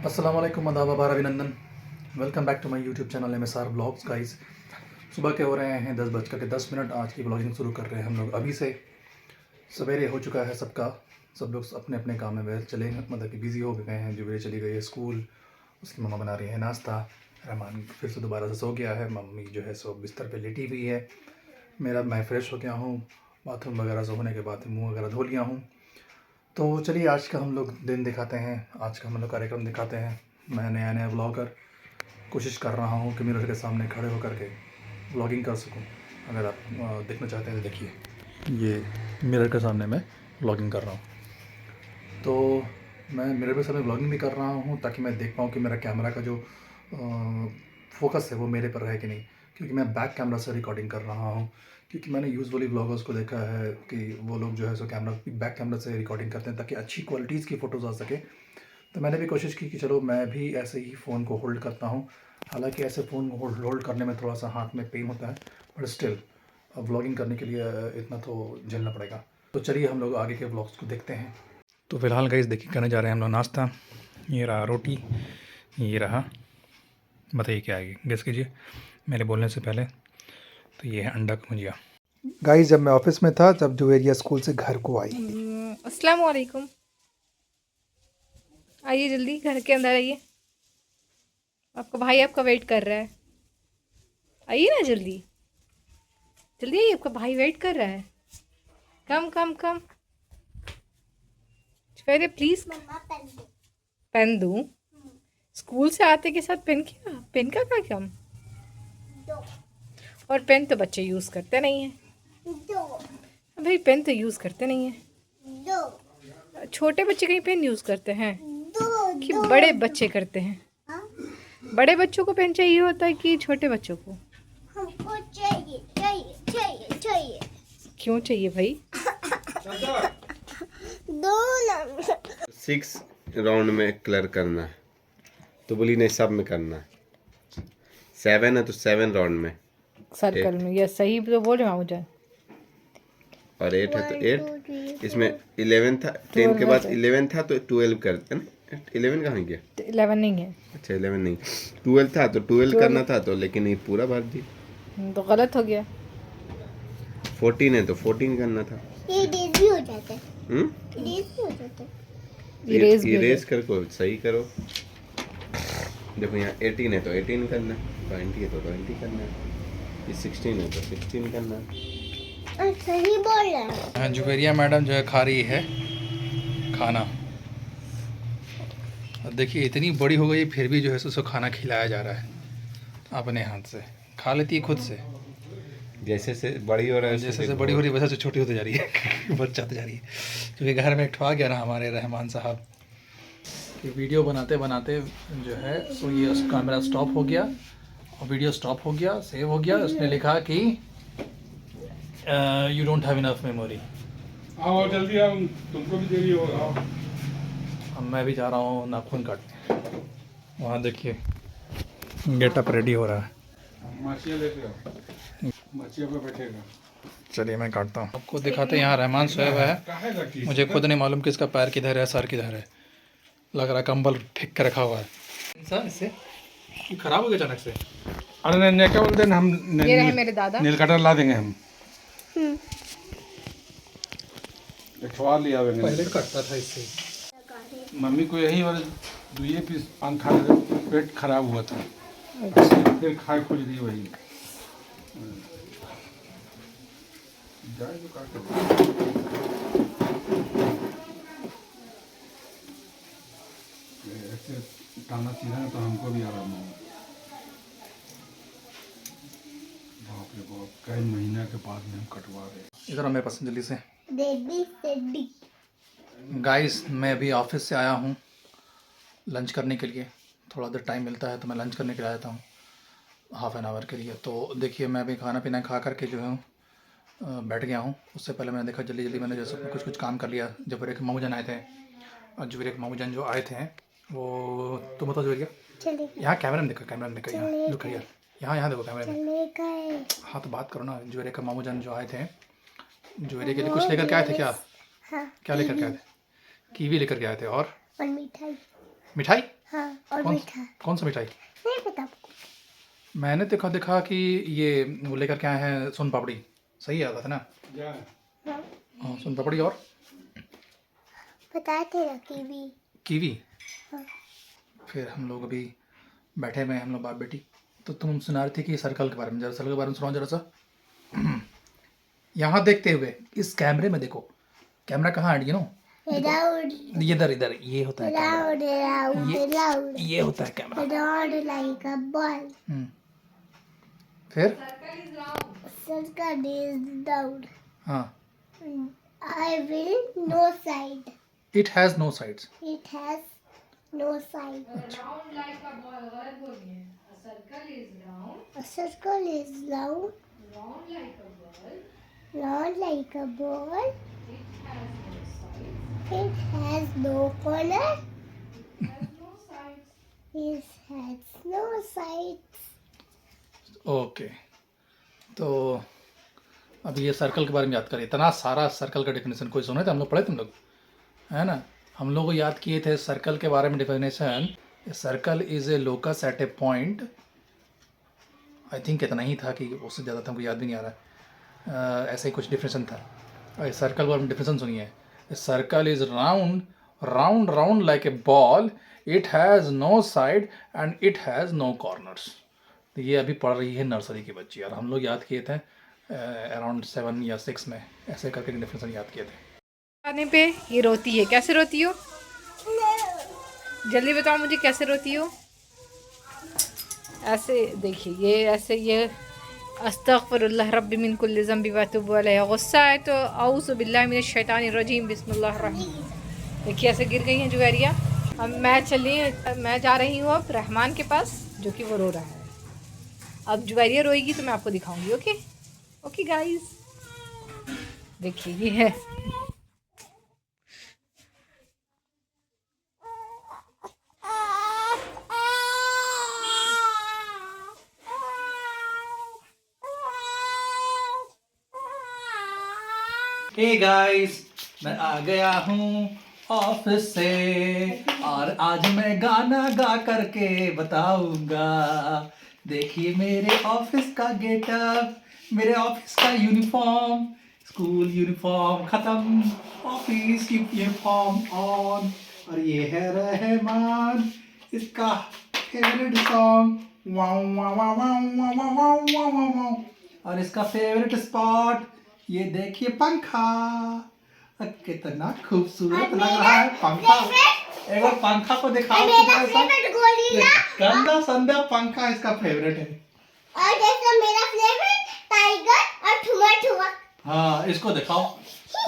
अस्सलाम वालेकुम, आदाब, आभार, अभिनंदन। Welcome back to my YouTube channel MSR blogs guys. सुबह के हो रहे हैं 10:10। आज की ब्लॉगिंग शुरू कर रहे हैं हम लोग अभी से। सवेरे हो चुका है सबका, सब लोग अपने अपने काम में व्यस्त चले, मतलब कि बिज़ी हो गए हैं। जुबेर चली गई है स्कूल, उसकी मम्मा बना रही है नाश्ता। रहमान फिर से दोबारा से सो गया है, मम्मी जो है सो बिस्तर पे लेटी हुई है। मैं फ़्रेश हो गया हूँ, बाथरूम वगैरह से होने के बाद मुँह वगैरह धो लिया हूँ। तो चलिए आज का हम लोग दिन दिखाते हैं, आज का हम लोग कार्यक्रम दिखाते हैं। मैं नया ब्लॉगर कोशिश कर रहा हूँ कि मिरर के सामने खड़े होकर के ब्लॉगिंग कर सकूँ। अगर आप देखना चाहते हैं तो देखिए, ये मिरर के सामने मैं ब्लॉगिंग कर रहा हूँ। तो मैं मिरर के सामने ब्लॉगिंग भी कर रहा हूँ ताकि मैं देख पाऊँ कि मेरा कैमरा का जो फोकस है वो मेरे पर है कि नहीं, क्योंकि मैं बैक कैमरा से रिकॉर्डिंग कर रहा हूँ। क्योंकि मैंने यूजुअली ब्लॉगर्स को देखा है कि वो लोग जो है सो बैक कैमरा से रिकॉर्डिंग करते हैं ताकि अच्छी क्वालिटीज़ की फ़ोटोज़ आ सके। तो मैंने भी कोशिश की कि चलो मैं भी ऐसे ही फ़ोन को होल्ड करता हूँ। हालांकि ऐसे फ़ोन को होल्ड करने में थोड़ा सा हाथ में पेन होता है, बट स्टिल व्लॉगिंग करने के लिए इतना तो झेलना पड़ेगा। तो चलिए हम लोग आगे के ब्लॉग्स को देखते हैं। तो फ़िलहाल गाइस देखिए करने जा रहे हैं हम लोग नाश्ता। ये रहा रोटी, ये रहा, बताइए क्या आएगी, गेस कीजिए मेरे बोलने से पहले। तो ये है अंडा का भुजिया। गाइस जब मैं ऑफिस में था तब जुवेरिया स्कूल से घर को आई। अस्सलाम वालेकुम। आइए जल्दी घर के अंदर आइए, आपका भाई आपका वेट कर रहा है। आइए ना जल्दी जल्दी आइए, आपका भाई वेट कर रहा है। कम कम कम पहले प्लीज। पेन दूँ? स्कूल से आते के साथ पेन, क्या कम? और पेन तो बच्चे यूज़ करते नहीं हैं भाई, पेन तो यूज़ करते नहीं हैं। छोटे बच्चे कहीं पेन यूज़ करते हैं कि बड़े बच्चे करते हैं? बड़े बच्चों को पेन चाहिए होता है कि छोटे बच्चों को? हमको चाहिए चाहिए चाहिए चाहिए। क्यों चाहिए भाई? दो 6 राउंड में क्लियर करना है, तो बोली नहीं सब में करना है। 7 है तो 7 राउंड में सर्कल में, ये सही तो बोल रहे मुझे। और 8 है तो 8। इसमें 11 था, 10 के बाद 11 था तो 12 करते ना। 11 कहाँ गया? 11 नहीं है। अच्छा 11 नहीं, 12 था तो 12 करना था, तो लेकिन ये पूरा भर दी तो गलत हो गया। 14 है तो 14 करना था। ये इरेज भी हो जाता है। इरेज भी हो जाता है। इरेज कर को सही करो। देखो यहाँ 18 है तो 18 करना है, 20 है तो 20 करना है, ये 16 है तो 16 करना है। सही बोल रहा है। जुवेरिया मैडम जो है खा रही है खाना। अब देखिए इतनी बड़ी हो गई फिर भी जो है उसको खाना खिलाया जा रहा है अपने हाथ से। खा लेती है खुद से, जैसे से बड़ी हो रहा है जैसे से बड़ी हो रही है वैसे से छोटी होती जा रही है बच्चाते जा रही है। क्योंकि घर में एक ठो आ गया ना हमारे रहमान साहब कि वीडियो बनाते बनाते जो है सो ये कैमरा स्टॉप हो गया और वीडियो स्टॉप हो गया, सेव हो गया। उसने लिखा कि you don't have enough memory. आओ जल्दी आओ, तुमको भी देरी हो। आओ अब मैं भी जा रहा हूँ नाखून काटने। वहाँ देखिए गेटअप रेडी हो रहा है। मछिया लेके आओ, मछिया पे बैठेगा। चलिए मैं काटता हूँ, आपको दिखाते हैं। यहाँ रहमान सोया हुआ है, काहे रखी? मुझे खुद नहीं मालूम कि इसका पैर किधर है, सर किधर है। लग रहा है कंबल फेंक के रखा हुआ है। सर इससे खराब हो गया अचानक से। अरे नहीं क्या बोलते हैं हम, ये रहे मेरे दादा। नील कटर ला देंगे हम। अखबार लिया हुआ पहले कटता था इससे। मम्मी को यही वाले 2 पीस पान खा रहे थे, पेट खराब हुआ था, फिर खाए खोज दी वही। जाए तो काट दो। ऐसे टाना सीधा तो हमको भी आराम होगा। बाप रे बाप, कई महीना के बाद में हम कटवा रहे हैं। इधर मेरे पास जल्दी से। रेडी सेडी। गाइस मैं अभी ऑफिस से आया हूँ लंच करने के लिए। थोड़ा देर टाइम मिलता है तो मैं लंच करने के लिए आया था, हाफ़ एन आवर के लिए। तो देखिए मैं अभी खाना पीना खा करके जो है बैठ गया हूँ। उससे पहले मैंने देखा जल्दी जल्दी मैंने जैसे कुछ काम कर लिया। जब एक मामूजन आए थे, और जो एक मामूजन जो आए थे वो, तुम बताओ जुवेरिया, यहाँ कैमरा में देखो, यहाँ लुक हियर, यहाँ देखो कैमरे में। हाँ तो बात करो ना। जुवेरिया का मामूजन जो आए थे, जुवेरिया के लिए कुछ लेकर के आए थे क्या? हाँ, क्या लेकर के आए थे? कीवी लेकर के आए थे और मिठाई। मिठाई। हाँ। और कौन मीठा कौन सा मिठाई? नहीं पता आपको। मैंने देखा कि ये वो लेकर के आए हैं सोन पापड़ी, सही आया था ना? जा हाँ, हाँ सोन पापड़ी और बताए थे ना कीवी। कीवी। हाँ। फिर हम लोग अभी बैठे हुए हैं, हम लोग बाप बेटी। तो तुम सुना रही थी कि सर्कल के बारे में, जरा सर्कल के बारे में सुनाओ जरा सा। यहाँ देखते हुए इस कैमरे में देखो, कैमरा कहाँ है? नो राउंड इधर इधर, ये होता है कैमरा। राउंड राउंड राउंड ये होता है camera. Round like a ball. फिर सर्कल इज राउंड। हाँ, I will no side. It has no sides. It has no side. Round like a ball गलत बोल रही है। Circle is round, A circle is round, round like a ball, round like a ball. It has no side, It has no corner. Has no sides. It has no sides. Okay, तो अभी ये circle के बारे में याद करें। इतना सारा सर्कल का डेफिनेशन कोई सुने थे? हम लोग पढ़े थे, हम लोग, है ना? हम लोग को याद किए थे सर्कल के बारे में definition. Circle is a locus at a point. I think इतना ही था, कि उससे ज़्यादा था, हमको याद भी नहीं आ रहा। ऐसा ही कुछ डिफिनेशन था। सर्कल के बारे में डिफिनेशन सुनिए। Circle is round round round like a ball, it has no side and it has no corners. तो ये अभी पढ़ रही है नर्सरी की बच्ची, और हम लोग याद किए थे अराउंड 7 या 6 में, ऐसे करके डिफिनेशन याद किए थे। आने पे ये रोती है। कैसे रोती हो? जल्दी बताओ मुझे, कैसे रोती हो? ऐसे देखिए, ये ऐसे, ये अस्तगफिरुल्लाह रब्बी मिन कुल्लि ज़ंबि व अतूबु अलैहि। गुस्सा है तो औज़ु बिल्लाहि मिनश शैतानिर रजीम, बिस्मिल्लाहिर रहमान। देखिए ऐसे गिर गई हैं जुवेरिया। अब मैं जा रही हूँ अब रहमान के पास, जो कि वो रो रहा है। अब जुवेरिया रोएगी तो मैं आपको दिखाऊंगी। ओके ओके गाइस, देखिए ये है। हे गाइस, मैं आ गया हूँ ऑफिस से, और आज मैं गाना गा करके बताऊंगा। देखिए मेरे ऑफिस का गेटअप, मेरे ऑफिस का यूनिफॉर्म, स्कूल यूनिफॉर्म खत्म, ऑफिस यूनिफॉर्म ऑन। और ये है रहमान, इसका favourite song wow wow wow wow wow wow wow wow. और इसका फेवरेट स्पॉट, ये देखिए पंखा, कितना खूबसूरत लग रहा है पंखा। एक बार पंखा को दिखाओ। मेरा फेवरेट गोरिल्ला। गंदा संदा पंखा इसका फेवरेट है। और देखो मेरा फेवरेट टाइगर और ठुआ ठुआ। हाँ, इसको दिखाओ,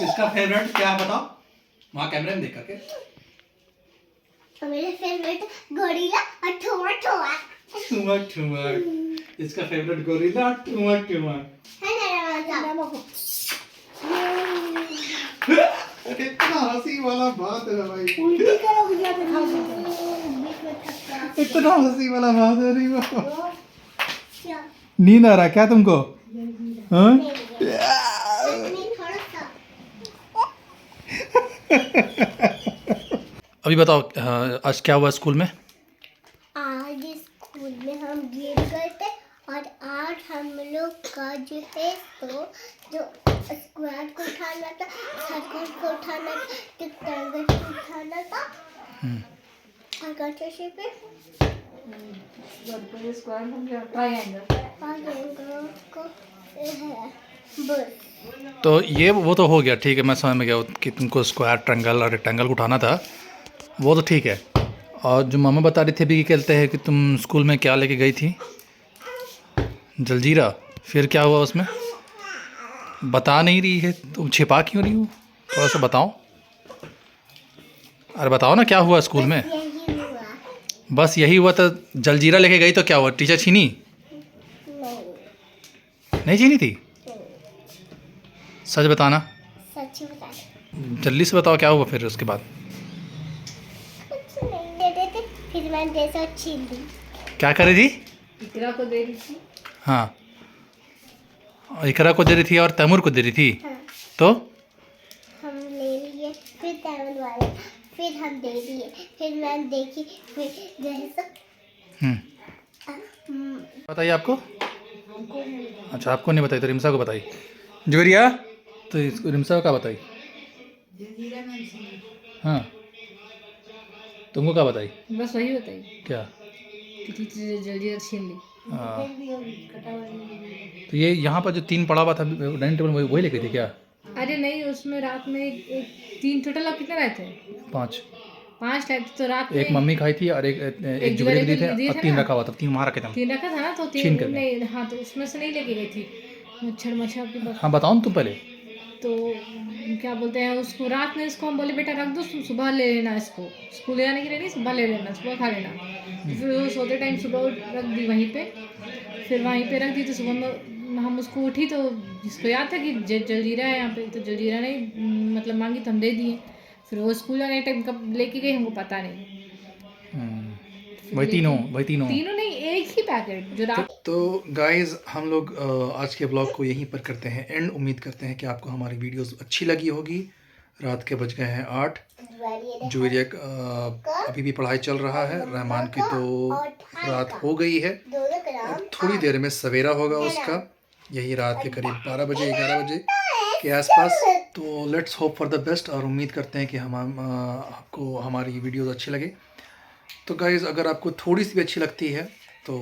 इसका फेवरेट क्या है बताओ, वहाँ कैमरे में देख करके। और मेरा फेवरेट गोरिल्ला और ठुआ ठुआ। ठुमक ठुमक, इसका फेवरेट गोरिल्ला ठुमक ठुमक। है ना राजा? इतना हंसी वाला बात है भाई, उल्टी करो भैया, दिखाओ। इतना हंसी वाला बात है। नहीं बाबा, क्या? नींद आ रहा है क्या तुमको? हाँ? मैं थोड़ा सा। अभी बताओ, आज क्या हुआ स्कूल में? आज स्कूल में हम गिर गए थे, और आज हम लोग का जो है तो जो स्क्वायर को उठाना था, सर्कल को उठाना था, रेक्टेंगल को उठाना था, और कच्चे पे ट्रायंगल को है बस। तो ये वो तो हो गया, ठीक है, मैं समझ में गया कि तुमको स्क्वायर, ट्रायंगल और रेक्टेंगल को उठाना था, वो तो ठीक है। और जो मामा बता रही थी अभी, कहते हैं कि तुम स्कूल में क्या लेके गई थी? जलजीरा। फिर क्या हुआ उसमें? बता नहीं रही है, तुम छिपा क्यों रही हो? थोड़ा सा बताओ। अरे बताओ ना क्या हुआ स्कूल में? यही हुआ। बस यही हुआ? तो जलजीरा लेके गई तो क्या हुआ? टीचर छीनी? नहीं छीनी थी? सच बताना, सच बता। जल्दी से बताओ क्या हुआ फिर उसके बाद? कुछ नहीं दे रहे थे, फिर मैंने जैसा छीन ली। क्या कर रही थी? इकरा को दे रही थी। हाँ, इकरा को दे रही थी और तैमूर को दे रही थी। हाँ। तो हम ले लिए, फिर तैमूर वाले, फिर हम दे दिए, फिर मैंने देखी, फिर जैसे बताइए आपको। अच्छा, आपको नहीं बताई तो रिम्सा को बताई। जुवेरिया, तो इसको रिम्सा को क्या बताई? हाँ, तुमको क्या बताई? बस वही बताइए क्या? कि जल्दी छीन ली। हाँ, तो ये यहाँ पर जो 3 पड़ा हुआ था डाइनिंग टेबल, वही लेके थे क्या? अरे नहीं, उसमें रात में एक 3 टोटल आप कितने लाए थे? 5। 5 लाए थे तो रात में एक मम्मी खाई थी और एक जुवेरिया को दिए थे और 3 रखा हुआ था। 3 वहाँ रखे थे हम। 3 रखा था ना, तो छीन 3 कर नहीं, हाँ तो उसमें से नहीं लेके गई थी। मच्छर की बात। हाँ, बताओ ना तुम पहले। तो क्या बोलते हैं उसको, रात में इसको हम बोले बेटा रख दो, सुबह ले लेना, इसको स्कूल ले जाने के लिए नहीं, सुबह ले लेना, सुबह खा लेना। तो फिर वो सोते टाइम सुबह रख दी वहीं पे, फिर वहीं पे रख दी। तो सुबह में हम उसको उठी तो जिसको याद था कि जलजीरा है यहाँ पे, तो जलजीरा नहीं मतलब मांगी तो हम दे दिए। फिर वो स्कूल जाने टाइम कब लेके गई हमको पता नहीं। वही तीनों तीनों नहीं, एक ही पैकेट जो रात। तो गाइज हम लोग आज के ब्लॉग को यहीं पर करते हैं एंड। उम्मीद करते हैं कि आपको हमारी वीडियोस अच्छी लगी होगी। रात के बज गए हैं 8। जुवेरिया अभी भी पढ़ाई चल रहा है। रहमान की तो रात हो गई है, अब थोड़ी देर में सवेरा होगा उसका, यही रात के करीब 12 बजे 11 बजे के आसपास। तो let's hope for the best और उम्मीद करते हैं कि हम आपको हमारी वीडियोस अच्छी लगे। तो गाइज़ अगर आपको थोड़ी सी भी अच्छी लगती है तो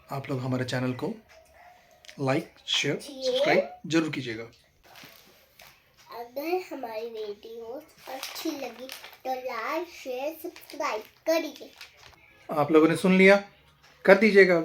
आप लोग हमारे चैनल को लाइक शेयर सब्सक्राइब जरूर कीजिएगा। अगर हमारी वीडियो अच्छी लगी तो लाइक शेयर सब्सक्राइब करिए। आप लोगों ने सुन लिया, कर दीजिएगा।